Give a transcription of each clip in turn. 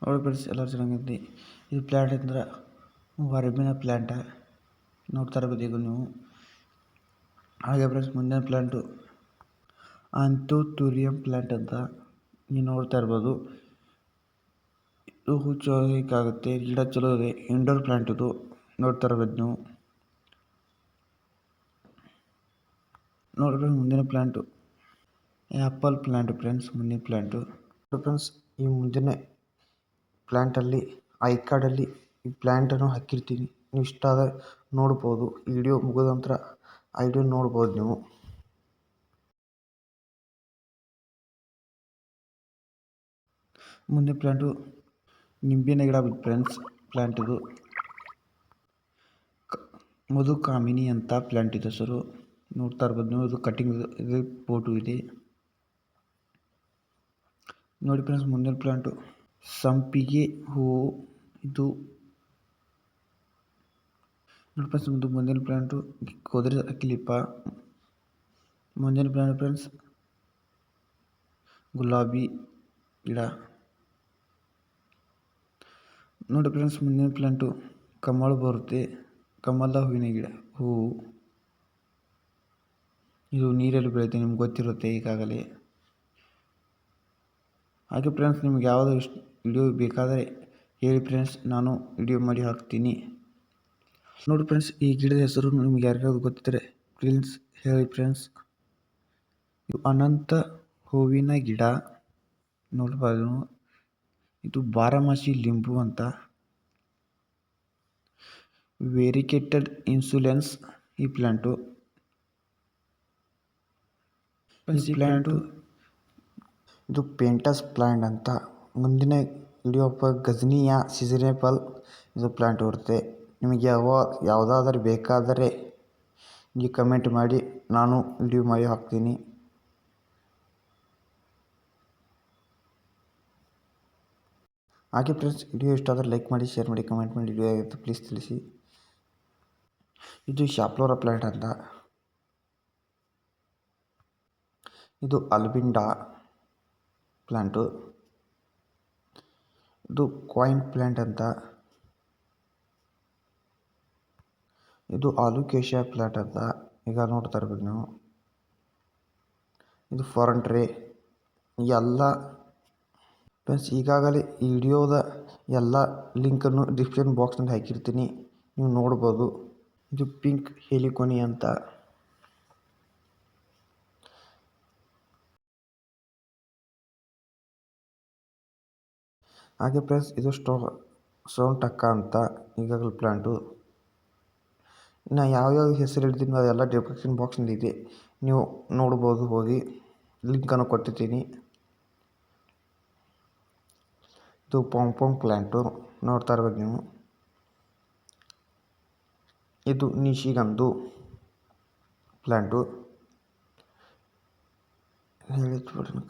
ನೋಡಿ ಫ್ರೆಂಡ್ಸ್ ಎಲ್ಲರೂ ಚೆನ್ನಾಗಿದ್ದಿ. ಇದು ಪ್ಲ್ಯಾಂಟ್ ಅಂದ್ರೆ ವರಬಿನ ಪ್ಲ್ಯಾಂಟ ನೋಡ್ತಾ ಇರ್ಬೋದು ಈಗ ನೀವು. ಹಾಗೆ ಫ್ರೆಂಡ್ಸ್ ಮುಂದಿನ ಪ್ಲ್ಯಾಂಟು ಆಂಥೋಥೂರಿಯಂ ಪ್ಲ್ಯಾಂಟ್ ಅಂತ ನೀವು ನೋಡ್ತಾ ಇರ್ಬೋದು. ಇದು ಹೂ ಚೋಲಿಕ್ಕಾಗುತ್ತೆ, ಗಿಡ ಚಲೋ ಇದೆ, ಇಂಡೋರ್ ಪ್ಲ್ಯಾಂಟ್ ಇದು ನೋಡ್ತಾ ಇರ್ಬೋದು ನೀವು. ನೋಡಿ ಫ್ರೆಂಡ್ಸ್ ಮುಂದಿನ ಪ್ಲ್ಯಾಂಟು ಆ್ಯಪಲ್ ಪ್ಲ್ಯಾಂಟ್ ಫ್ರೆಂಡ್ಸ್. ಮುಂದಿನ ಪ್ಲ್ಯಾಂಟು ಫ್ರೆಂಡ್ಸ್ ಈ ಮುಂದಿನ ಪ್ಲ್ಯಾಂಟಲ್ಲಿ ಐ ಕಾರ್ಡಲ್ಲಿ ಈ ಪ್ಲ್ಯಾಂಟನ್ನು ಹಾಕಿರ್ತೀನಿ, ನೀವು ಇಷ್ಟ ಆದರೆ ನೋಡ್ಬೋದು. ಈ ವಿಡಿಯೋ ಮುಗಿದ ನಂತರ ಆ ವಿಡಿಯೋ ನೋಡ್ಬೋದು ನೀವು. ಮುಂದಿನ ಪ್ಲ್ಯಾಂಟು ನಿಂಬೆನ ಗಿಡ ಫ್ರೆಂಡ್ಸ್. ಪ್ಲ್ಯಾಂಟ್ ಇದು ಮಧುಕಾಮಿನಿ ಅಂತ ಪ್ಲ್ಯಾಂಟ್ ಇದೆ ಹೆಸರು, ನೋಡ್ತಾ ಇರ್ಬೋದು ನೀವು. ಇದು ಕಟಿಂಗ್ ಇದು ಫೋಟೋ ಇದೆ ನೋಡಿ ಫ್ರೆಂಡ್ಸ್. ಮುಂದಿನ ಪ್ಲ್ಯಾಂಟು ಸಂಪಿಗೆ ಹೂವು ಇದು ನೋಡಿ ಫ್ರೆಂಡ್ಸ್. ಮುಂದಿನ ಪ್ಲ್ಯಾಂಟು ಕೋದ್ರೆ ಅಕಿಲಿಪ. ಮುಂದಿನ ಪ್ಲ್ಯಾಂಟ್ ಫ್ರೆಂಡ್ಸ್ ಗುಲಾಬಿ ಗಿಡ ನೋಡಿ ಫ್ರೆಂಡ್ಸ್. ಮುಂದಿನ ಪ್ಲ್ಯಾಂಟು ಕಮಲ ಬರುತ್ತೆ, ಕಮಲದ ಹೂವಿನ ಗಿಡ ಹೂವು. ಇದು ನೀರಲ್ಲಿ ಬೆಳೆಯುತ್ತೆ, ನಿಮ್ಗೆ ಗೊತ್ತಿರುತ್ತೆ ಈಗಾಗಲೇ. ಹಾಗೆ ಫ್ರೆಂಡ್ಸ್ ನಿಮ್ಗೆ ಯಾವುದೋ ವಿಡಿಯೋ ಬೇಕಾದರೆ ಹೇಳಿ ಫ್ರೆಂಡ್ಸ್, ನಾನು ವಿಡಿಯೋ ಮಾಡಿ ಹಾಕ್ತೀನಿ ನೋಡಿ ಫ್ರೆಂಡ್ಸ್. ಈ ಗಿಡದ ಹೆಸರು ನಿಮ್ಗೆ ಯಾರಿಗಾದ್ರು ಗೊತ್ತಿದ್ದರೆ ಪ್ಲೀಸ್ ಹೇಳಿ ಫ್ರೆಂಡ್ಸ್. ಇದು ಅನಂತ ಹೂವಿನ ಗಿಡ ನೋಡ್ಬೋದು. ಇದು ಬಾರಮಾಸಿ ಲಿಂಬು ಅಂತ. ವೆರಿಕೇಟೆಡ್ ಇನ್ಸುಲೆನ್ಸ್ ಈ ಪ್ಲ್ಯಾಂಟು. ಈ ಪ್ಲ್ಯಾಂಟು ಇದು ಪೇಂಟಸ್ ಪ್ಲ್ಯಾಂಟ್ ಅಂತ. ಮುಂದಿನ ವಿಡಿಯೋ ಗಜನಿಯಾ ಸೀಸನೇಬಲ್ ಇದು ಪ್ಲ್ಯಾಂಟ್ ಬರುತ್ತೆ. ನಿಮಗೆ ಯಾವುದಾದ್ರೂ ಬೇಕಾದರೆ ನೀವು ಕಮೆಂಟ್ ಮಾಡಿ, ನಾನು ವಿಡಿಯೋ ಮಾಡಿ ಹಾಕ್ತೀನಿ. ಹಾಗೆ ಫ್ರೆಂಡ್ಸ್ ವಿಡಿಯೋ ಇಷ್ಟ ಆದರೆ ಲೈಕ್ ಮಾಡಿ, ಶೇರ್ ಮಾಡಿ, ಕಮೆಂಟ್ ಮಾಡಿ. ವಿಡಿಯೋ ಆಗಿರುತ್ತೆ ಪ್ಲೀಸ್ ತಿಳಿಸಿ. ಇದು ಶಾಪ್ಲೋರ ಪ್ಲ್ಯಾಂಟ್ ಅಂತ. ಇದು ಅಲ್ಬಿಂಡಾ ಪ್ಲ್ಯಾಂಟು. ಇದು ಕಾಯಿನ್ ಪ್ಲ್ಯಾಂಟ್ ಅಂತ. ಇದು ಆಲುಕೇಶಿಯಾ ಪ್ಲ್ಯಾಂಟ್ ಅಂತ ಈಗ ನೋಡ್ತಾ ಇರ್ಬೋದು ನೀವು. ಇದು ಫಾರೆನ್ ಟ್ರೇ ಎಲ್ಲ ಫ್ರೆಂಡ್ಸ್. ಈಗಾಗಲೇ ಈ ವಿಡಿಯೋದ ಎಲ್ಲ ಲಿಂಕನ್ನು ಡಿಸ್ಕ್ರಿಪ್ಷನ್ ಬಾಕ್ಸ್ನಲ್ಲಿ ಹಾಕಿರ್ತೀನಿ, ನೀವು ನೋಡ್ಬೋದು. ಇದು ಪಿಂಕ್ ಹೆಲಿಕೋನಿ ಅಂತ. ಹಾಗೆ ಫ್ರೆಂಡ್ಸ್ ಇದು ಸ್ಟೋನ್ ಟಕ್ಕ ಅಂತ ಈಗಾಗಲೇ ಪ್ಲ್ಯಾಂಟು. ಇನ್ನು ಯಾವ್ಯಾವ ಹೆಸರು ಹೇಳ್ತೀನಿ ಅದೆಲ್ಲ ಡಿಸ್ಕ್ರಿಪ್ಷನ್ ಬಾಕ್ಸ್ನಲ್ಲಿ ಇದೆ, ನೀವು ನೋಡ್ಬೋದು ಹೋಗಿ, ಲಿಂಕನ್ನು ಕೊಟ್ಟಿರ್ತೀನಿ. ಇದು ಪಾಂಪಾಂಗ್ ಪ್ಲ್ಯಾಂಟು ನೋಡ್ತಾ ಇರ್ಬೋದು ನೀವು. ಇದು ನಿಶಿಗಂಧು ಪ್ಲ್ಯಾಂಟು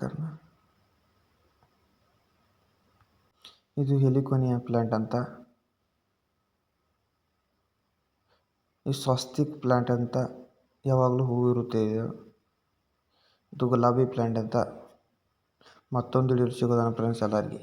ಕಾರಣ. ಇದು ಹೆಲಿಕೋನಿಯಾ ಪ್ಲ್ಯಾಂಟ್ ಅಂತ. ಇದು ಸ್ವಸ್ತಿಕ್ ಪ್ಲ್ಯಾಂಟ್ ಅಂತ, ಯಾವಾಗಲೂ ಹೂವು ಇರುತ್ತೆ ಇದು ಗುಲಾಬಿ ಪ್ಲ್ಯಾಂಟ್ ಅಂತ. ಮತ್ತೊಂದು ವಿಡಿಯೋ ಸಿಗೋದಾನ ಫ್ರೆಂಡ್ಸ್ ಎಲ್ಲರಿಗೆ.